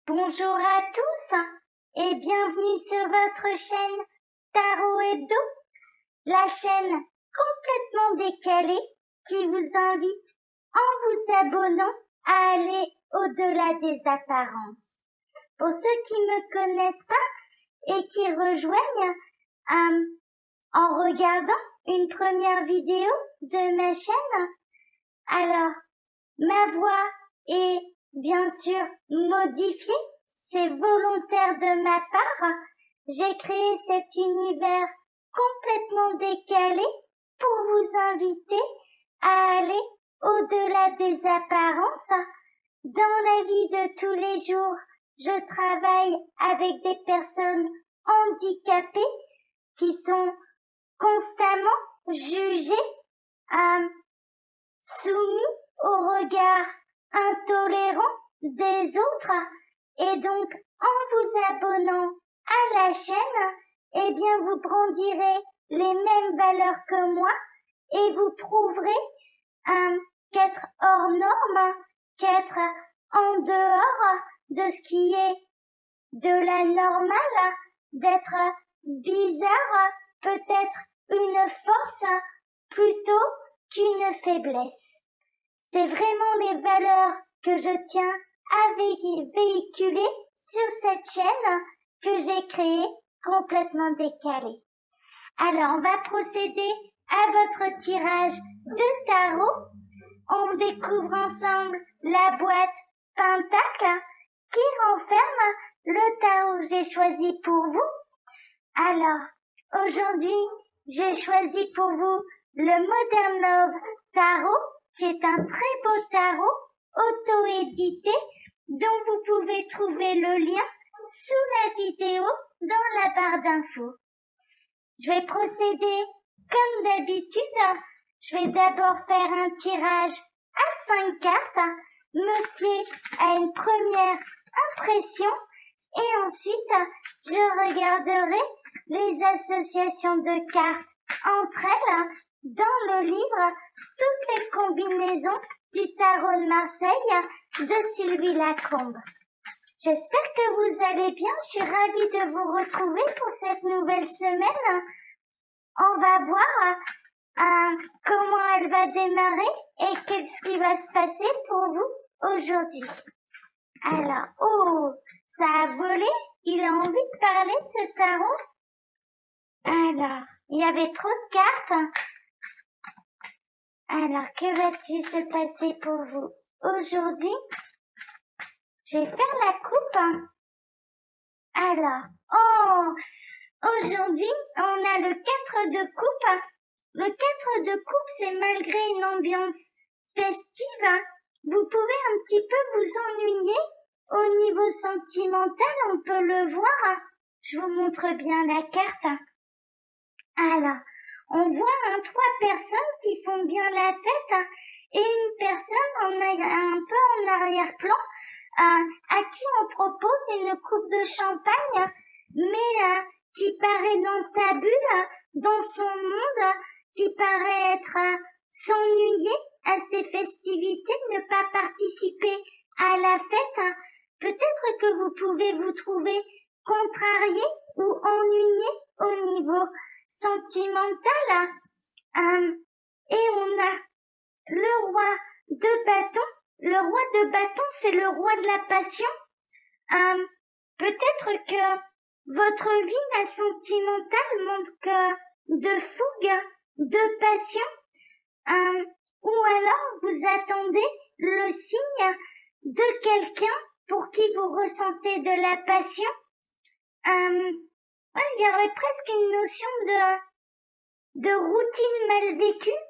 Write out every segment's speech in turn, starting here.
Bonjour à tous et bienvenue sur votre chaîne Tarot Hebdo, la chaîne complètement décalée qui vous invite, en vous abonnant, à aller au-delà des apparences. Pour ceux qui ne me connaissent pas et qui rejoignent en regardant une première vidéo de ma chaîne, alors ma voix est bien sûr modifiée, c'est volontaire de ma part. J'ai créé cet univers complètement décalé pour vous inviter à aller au-delà des apparences. Dans la vie de tous les jours, je travaille avec des personnes handicapées qui sont constamment jugées, soumis au regard intolérant des autres, et donc en vous abonnant à la chaîne, eh bien vous brandirez les mêmes valeurs que moi et vous prouverez qu'être hors norme, qu'être en dehors de ce qui est de la normale, d'être bizarre peut être une force plutôt qu'une faiblesse. C'est vraiment les valeurs que je tiens à véhiculer sur cette chaîne que j'ai créée complètement décalée. Alors, on va procéder à votre tirage de tarot. On découvre ensemble la boîte Pentacle qui renferme le tarot que j'ai choisi pour vous. Alors, aujourd'hui, j'ai choisi pour vous le Modern Love Tarot, qui est un très beau tarot auto-édité dont vous pouvez trouver le lien sous la vidéo dans la barre d'infos. Je vais procéder comme d'habitude. Je vais d'abord faire un tirage à 5 cartes, me fier à une première impression et ensuite je regarderai les associations de cartes entre elles dans le livre Toutes les combinaisons du tarot de Marseille de Sylvie Lacombe. J'espère que vous allez bien, je suis ravie de vous retrouver pour cette nouvelle semaine. On va voir comment elle va démarrer et qu'est-ce qui va se passer pour vous aujourd'hui. Alors, oh, ça a volé, il a envie de parler ce tarot. Alors, il y avait trop de cartes. Alors, que va-t-il se passer pour vous aujourd'hui? Je vais faire la coupe. Alors, oh, aujourd'hui, on a le 4 de coupe. Le 4 de coupe, c'est malgré une ambiance festive, vous pouvez un petit peu vous ennuyer. Au niveau sentimental, on peut le voir. Je vous montre bien la carte. Alors, on voit trois personnes qui font bien la fête et une personne un peu en arrière-plan à qui on propose une coupe de champagne, mais qui paraît dans sa bulle, dans son monde, qui paraît être s'ennuyer à ces festivités, ne pas participer à la fête. Peut-être que vous pouvez vous trouver contrarié ou ennuyé au niveau sentimental. Et on a le roi de bâton. Le roi de bâton, c'est le roi de la passion. Peut-être que votre vie, la sentimentale, manque de fougue, de passion, ou alors vous attendez le signe de quelqu'un pour qui vous ressentez de la passion. Moi, je dirais presque une notion de routine mal vécue,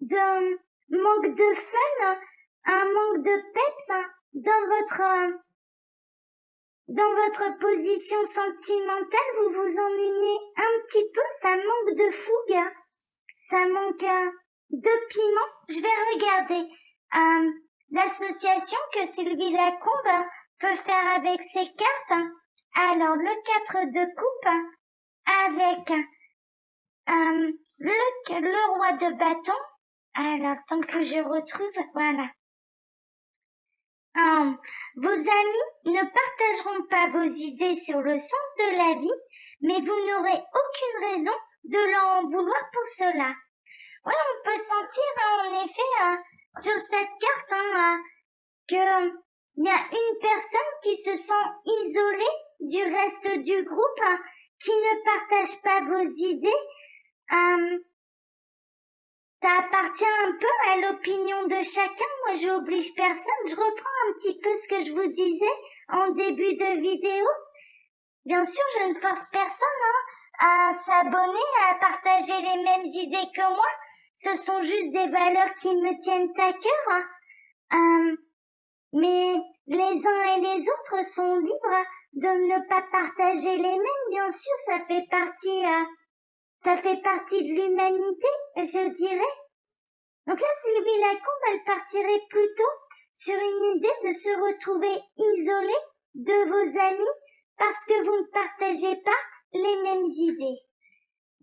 de manque de fun, un manque de peps dans votre position sentimentale, vous vous ennuyez un petit peu, ça manque de fougue, ça manque de piment. Je vais regarder l'association que Sylvie Lacombe peut faire avec ses cartes. Alors, le 4 de coupe avec le roi de bâton. Alors, tant que je retrouve, voilà. Vos amis ne partageront pas vos idées sur le sens de la vie, mais vous n'aurez aucune raison de leur en vouloir pour cela. Oui, on peut sentir en effet sur cette carte que il y a une personne qui se sent isolée du reste du groupe, qui ne partage pas vos idées. Ça appartient un peu à l'opinion de chacun. Moi, j'oblige personne. Je reprends un petit peu ce que je vous disais en début de vidéo. Bien sûr, je ne force personne à s'abonner, à partager les mêmes idées que moi. Ce sont juste des valeurs qui me tiennent à cœur. Mais les uns et les autres sont libres de ne pas partager les mêmes. Bien sûr, ça fait partie de l'humanité, je dirais. Donc là, Sylvie Lacombe, elle partirait plutôt sur une idée de se retrouver isolée de vos amis parce que vous ne partagez pas les mêmes idées.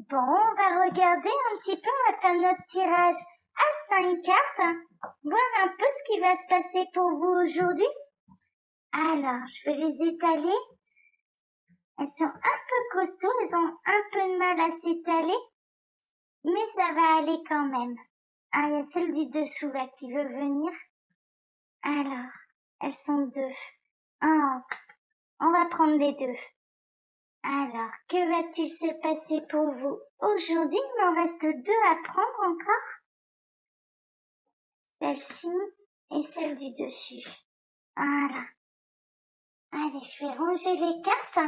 Bon, on va regarder un petit peu, on va faire notre tirage à 5 cartes, voir un peu ce qui va se passer pour vous aujourd'hui. Alors, je vais les étaler. Elles sont un peu costauds, elles ont un peu de mal à s'étaler, mais ça va aller quand même. Ah, il y a celle du dessous là qui veut venir. Alors, elles sont 2. On va prendre les 2. Alors, que va-t-il se passer pour vous aujourd'hui? Il m'en reste 2 à prendre encore. Celle-ci et celle du dessus. Voilà. Allez, je vais ranger les cartes.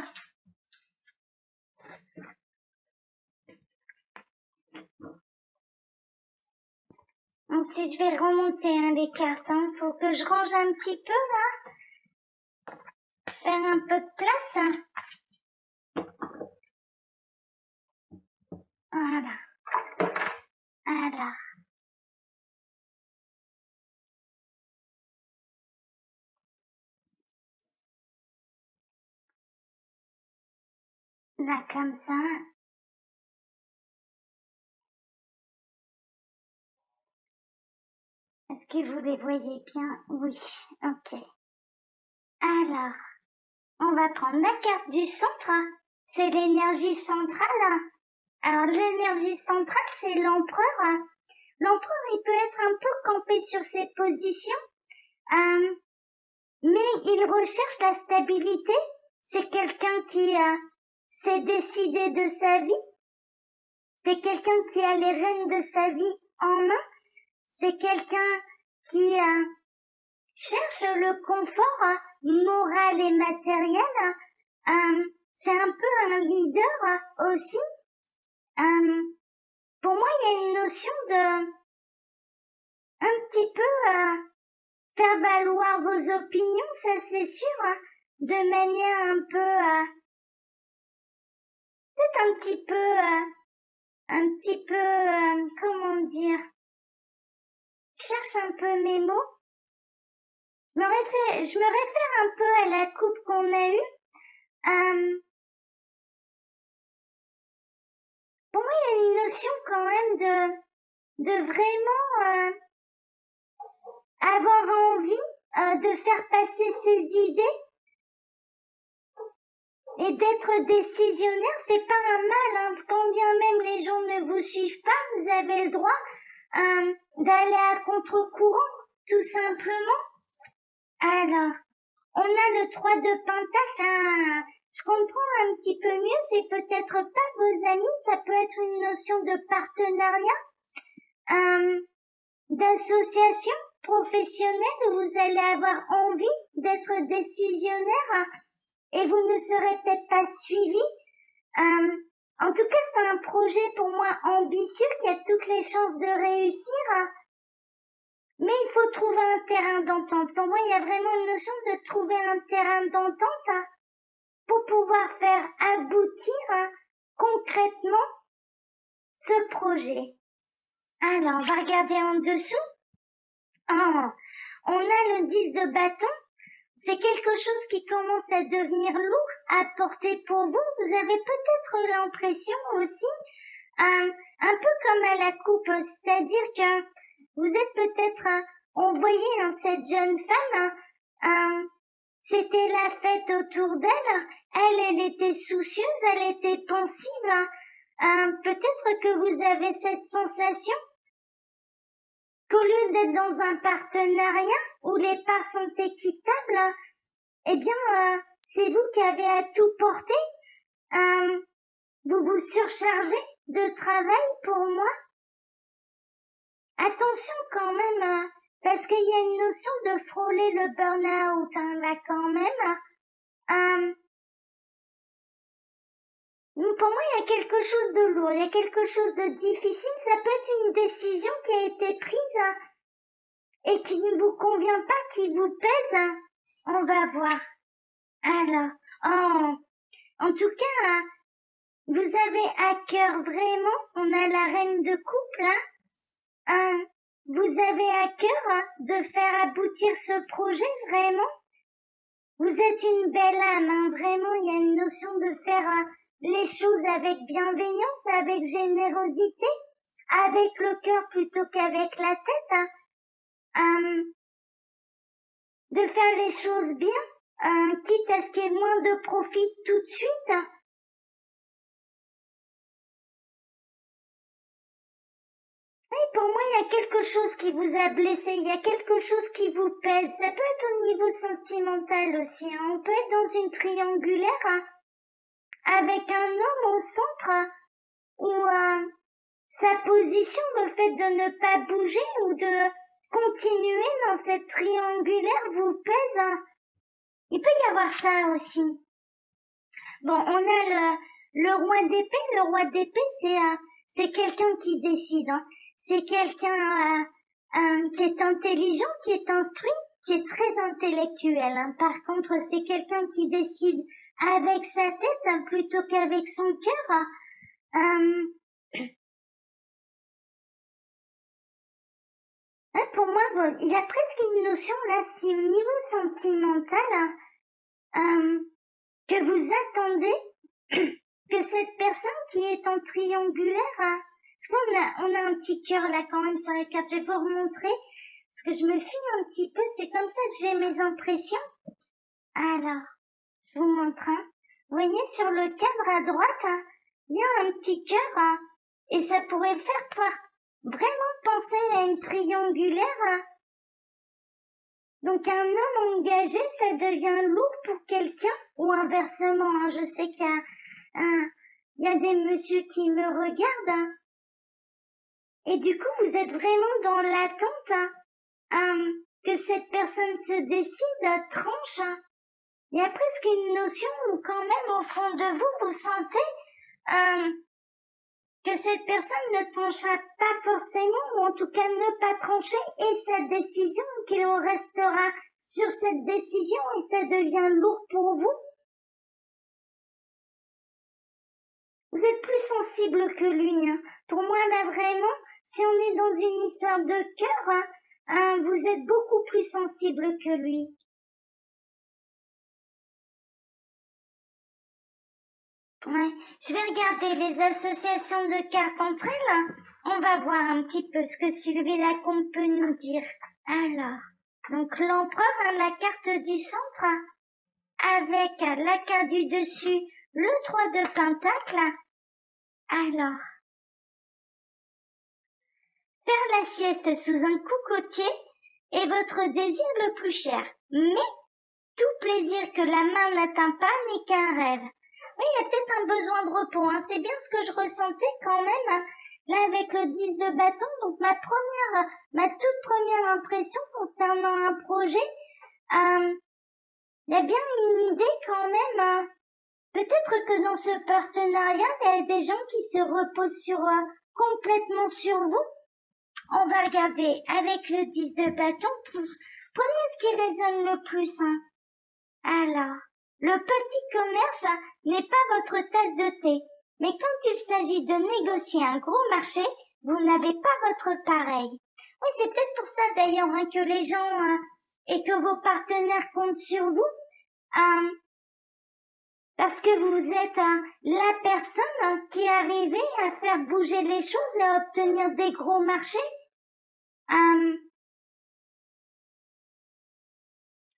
Ensuite, je vais remonter les cartes. Faut que je range un petit peu là. Faire un peu de place. Voilà. Alors. Là, comme ça. Est-ce que vous les voyez bien? Oui. Ok. Alors, on va prendre la carte du centre. C'est l'énergie centrale. Alors, l'énergie centrale, c'est l'empereur. L'empereur, il peut être un peu campé sur ses positions, mais il recherche la stabilité. C'est quelqu'un qui s'est décidé de sa vie. C'est quelqu'un qui a les rênes de sa vie en main. C'est quelqu'un qui cherche le confort moral et matériel. C'est un peu un leader aussi. Pour moi, il y a une notion de un petit peu faire valoir vos opinions, ça c'est sûr, de manière un peu, peut-être un petit peu, comment dire, je cherche un peu mes mots. Je me réfère un peu à la coupe qu'on a eue. Pour moi, il y a une notion quand même de vraiment avoir envie de faire passer ses idées et d'être décisionnaire. C'est pas un mal, quand bien même les gens ne vous suivent pas, vous avez le droit d'aller à contre-courant, tout simplement. Alors, on a le 3 de Pentacle. Je comprends un petit peu mieux, c'est peut-être pas vos amis, ça peut être une notion de partenariat, d'association professionnelle où vous allez avoir envie d'être décisionnaire et vous ne serez peut-être pas suivi. En tout cas, c'est un projet pour moi ambitieux qui a toutes les chances de réussir. Mais il faut trouver un terrain d'entente. Pour moi, il y a vraiment une notion de trouver un terrain d'entente pour pouvoir faire aboutir concrètement ce projet. Alors, on va regarder en dessous. On a le 10 de bâton. C'est quelque chose qui commence à devenir lourd à porter pour vous. Vous avez peut-être l'impression aussi, un peu comme à la coupe, c'est-à-dire que vous êtes peut-être, on voyait cette jeune femme c'était la fête autour d'elle. Elle était soucieuse, elle était pensive. Peut-être que vous avez cette sensation qu'au lieu d'être dans un partenariat où les parts sont équitables, eh bien, c'est vous qui avez à tout porter. Vous vous surchargez de travail pour moi. Attention quand même, parce qu'il y a une notion de frôler le burn-out, là quand même. Pour moi, il y a quelque chose de lourd, il y a quelque chose de difficile. Ça peut être une décision qui a été prise et qui ne vous convient pas, qui vous pèse. On va voir. Alors, en tout cas, vous avez à cœur vraiment, on a la reine de couple, vous avez à cœur de faire aboutir ce projet, vraiment. Vous êtes une belle âme, vraiment, il y a une notion de faire les choses avec bienveillance, avec générosité, avec le cœur plutôt qu'avec la tête. De faire les choses bien, quitte à ce qu'il y ait moins de profit tout de suite. Pour moi, il y a quelque chose qui vous a blessé, il y a quelque chose qui vous pèse. Ça peut être au niveau sentimental aussi. On peut être dans une triangulaire avec un homme au centre où sa position, le fait de ne pas bouger ou de continuer dans cette triangulaire vous pèse. Il peut y avoir ça aussi. Bon, on a le roi d'épée. Le roi d'épée, c'est quelqu'un qui décide. C'est quelqu'un qui est intelligent, qui est instruit, qui est très intellectuel. Par contre, c'est quelqu'un qui décide avec sa tête plutôt qu'avec son cœur. Pour moi, bon, il y a presque une notion là, si au niveau sentimental, que vous attendez que cette personne qui est en triangulaire, parce qu'on a un petit cœur là quand même sur la carte, je vais vous remontrer, parce que je me fie un petit peu, c'est comme ça que j'ai mes impressions. Alors, je vous montre. Vous voyez sur le cadre à droite, il y a un petit cœur, et ça pourrait faire vraiment penser à une triangulaire. Donc un homme engagé, ça devient lourd pour quelqu'un, ou inversement, je sais qu'il y a des messieurs qui me regardent, et du coup vous êtes vraiment dans l'attente que cette personne se décide, tranche. Il y a presque une notion où quand même au fond de vous, vous sentez que cette personne ne tranchera pas forcément, ou en tout cas ne pas trancher, et sa décision, qu'il restera sur cette décision, et ça devient lourd pour vous. Vous êtes plus sensible que lui. Pour moi, là, vraiment, si on est dans une histoire de cœur, vous êtes beaucoup plus sensible que lui. Ouais, je vais regarder les associations de cartes entre elles. On va voir un petit peu ce que Sylvie Lacombe peut nous dire. Alors, donc l'empereur, la carte du centre, avec la carte du dessus, le 3 de pentacle. Alors, faire la sieste sous un cocotier est votre désir le plus cher. Mais tout plaisir que la main n'atteint pas n'est qu'un rêve. Oui, il y a peut-être un besoin de repos. C'est bien ce que je ressentais quand même. Là, avec le 10 de bâton, donc ma toute première impression concernant un projet, il y a bien une idée quand même. Peut-être que dans ce partenariat, il y a des gens qui se reposent complètement sur vous. On va regarder avec le 10 de bâton. Prenez ce qui résonne le plus. Alors, le petit commerce n'est pas votre tasse de thé, mais quand il s'agit de négocier un gros marché, vous n'avez pas votre pareil. Oui, c'est peut-être pour ça d'ailleurs que les gens et que vos partenaires comptent sur vous, parce que vous êtes la personne qui est arrivée à faire bouger les choses et à obtenir des gros marchés.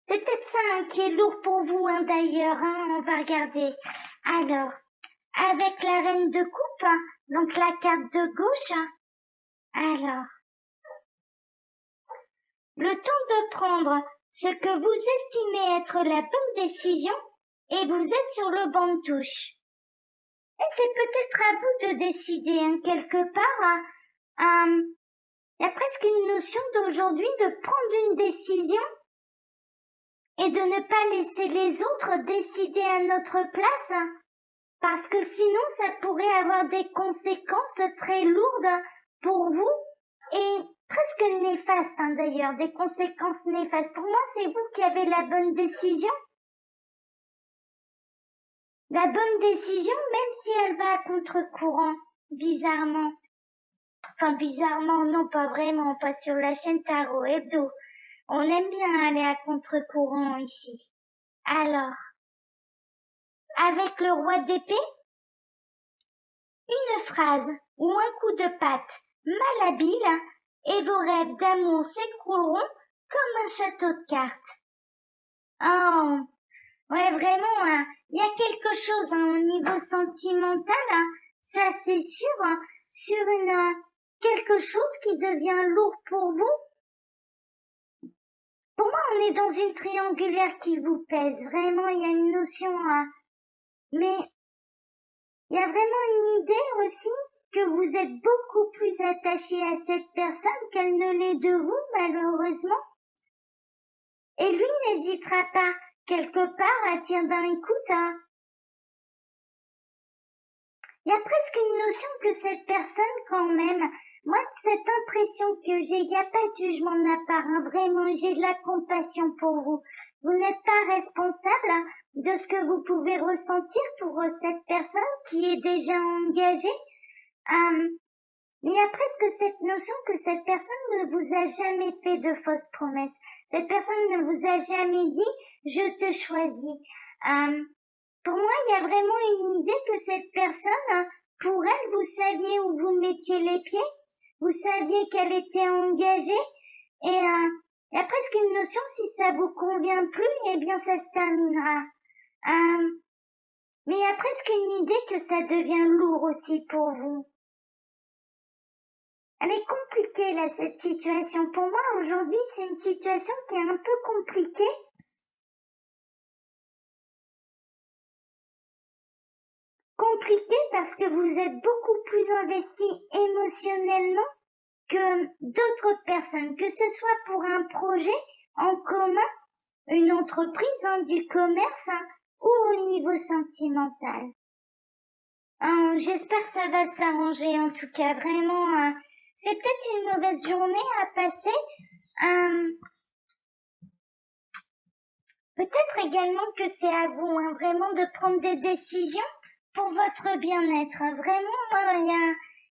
C'est peut-être ça hein, qui est lourd pour vous hein, d'ailleurs. Hein, on va regarder. Alors, avec la reine de coupe, hein, donc la carte de gauche. Hein, alors, le temps de prendre ce que vous estimez être la bonne décision et vous êtes sur le banc de touche. Et c'est peut-être à vous de décider hein, quelque part. Hein, il y a presque une notion d'aujourd'hui de prendre une décision et de ne pas laisser les autres décider à notre place, hein, parce que sinon ça pourrait avoir des conséquences très lourdes pour vous et presque néfastes hein, d'ailleurs, des conséquences néfastes. Pour moi, c'est vous qui avez la bonne décision. La bonne décision, même si elle va à contre-courant, bizarrement. Enfin, bizarrement, non, pas vraiment, pas sur la chaîne Tarot Hebdo. On aime bien aller à contre-courant ici. Alors, avec le roi d'épée, une phrase ou un coup de patte malhabile et vos rêves d'amour s'écrouleront comme un château de cartes. Oh, ouais, vraiment, hein, il y a quelque chose hein, au niveau sentimental, hein, ça c'est sûr, hein, sur quelque chose qui devient lourd pour vous. Pour moi, on est dans une triangulaire qui vous pèse. Vraiment, il y a une notion, hein, mais il y a vraiment une idée aussi que vous êtes beaucoup plus attaché à cette personne qu'elle ne l'est de vous, malheureusement. Et lui n'hésitera pas, quelque part, à dire, ben écoute, hein, il y a presque une notion que cette personne, quand même, moi, cette impression que j'ai, il n'y a pas de jugement de ma part, hein, vraiment, j'ai de la compassion pour vous. Vous n'êtes pas responsable hein, de ce que vous pouvez ressentir pour cette personne qui est déjà engagée. Mais il y a presque cette notion que cette personne ne vous a jamais fait de fausses promesses. Cette personne ne vous a jamais dit « je te choisis ». Pour moi, il y a vraiment une idée que cette personne, pour elle, vous saviez où vous mettiez les pieds, vous saviez qu'elle était engagée, et il y a presque une notion, si ça vous convient plus, eh bien ça se terminera. Mais il y a presque une idée que ça devient lourd aussi pour vous. Elle est compliquée là, cette situation. Pour moi, aujourd'hui, c'est une situation qui est un peu compliquée. Compliqué parce que vous êtes beaucoup plus investi émotionnellement que d'autres personnes, que ce soit pour un projet en commun, une entreprise, hein, du commerce hein, ou au niveau sentimental. J'espère que ça va s'arranger en tout cas, vraiment. C'est peut-être une mauvaise journée à passer. Peut-être également que c'est à vous hein, vraiment de prendre des décisions pour votre bien-être. Vraiment,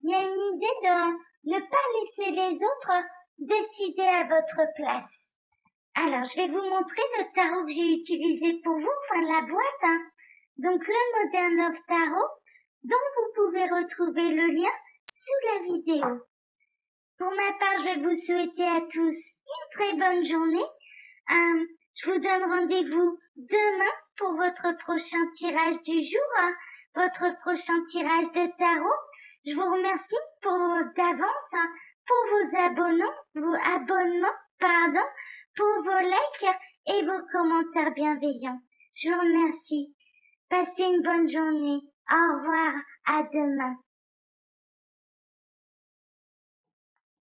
il y a une idée de ne pas laisser les autres décider à votre place. Alors, je vais vous montrer le tarot que j'ai utilisé pour vous, enfin la boîte. Hein. Donc, le Modern Love Tarot, dont vous pouvez retrouver le lien sous la vidéo. Pour ma part, je vais vous souhaiter à tous une très bonne journée. Je vous donne rendez-vous demain pour votre prochain tirage du jour, hein, votre prochain tirage de tarot. Je vous remercie d'avance hein, pour vos abonnements, pour vos likes et vos commentaires bienveillants. Je vous remercie. Passez une bonne journée. Au revoir. À demain.